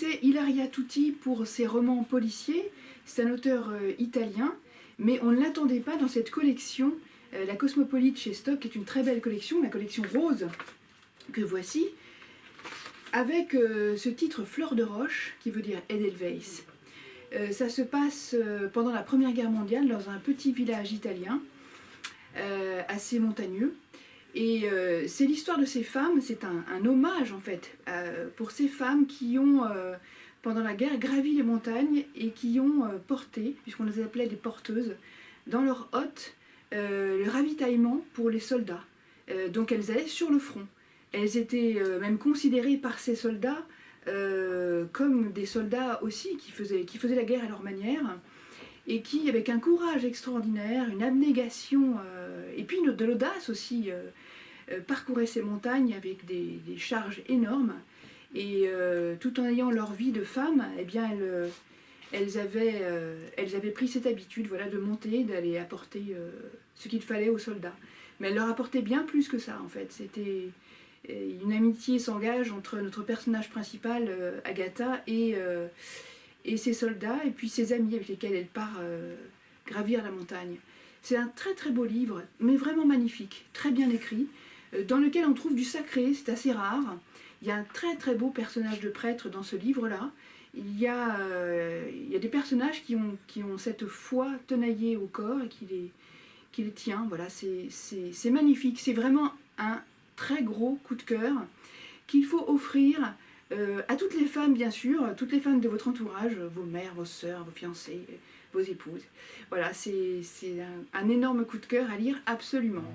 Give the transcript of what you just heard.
connaissait Ilaria Tutti pour ses romans policiers, c'est un auteur italien, mais on ne l'attendait pas dans cette collection. La Cosmopolite chez Stock est une très belle collection, la collection rose que voici, avec ce titre Fleur de roche, qui veut dire Edelweiss. Ça se passe pendant la Première Guerre mondiale dans un petit village italien, assez montagneux. Et c'est l'histoire de ces femmes, c'est un hommage en fait, pour ces femmes qui ont, pendant la guerre, gravi les montagnes et qui ont porté, puisqu'on les appelait des porteuses, dans leur hotte, le ravitaillement pour les soldats. Donc elles allaient sur le front. Elles étaient même considérées par ces soldats comme des soldats aussi qui faisaient la guerre à leur manière et qui, avec un courage extraordinaire, une abnégation et puis de l'audace aussi, parcouraient ces montagnes avec des charges énormes et tout en ayant leur vie de femme, eh bien elles avaient pris cette habitude, voilà, de monter, d'aller apporter ce qu'il fallait aux soldats. Mais elles leur apportaient bien plus que ça en fait. C'était une amitié s'engage entre notre personnage principal, Agatha, et ses soldats, et puis ses amis avec lesquels elle part gravir la montagne. C'est un très très beau livre, mais vraiment magnifique, très bien écrit, dans lequel on trouve du sacré, c'est assez rare. Il y a un très très beau personnage de prêtre dans ce livre-là. Il y a des personnages qui ont cette foi tenaillée au corps et qui les tient. Voilà, c'est magnifique, c'est vraiment un très gros coup de cœur qu'il faut offrir à toutes les femmes, bien sûr, toutes les femmes de votre entourage, vos mères, vos sœurs, vos fiancées, vos épouses. Voilà, c'est un énorme coup de cœur à lire absolument.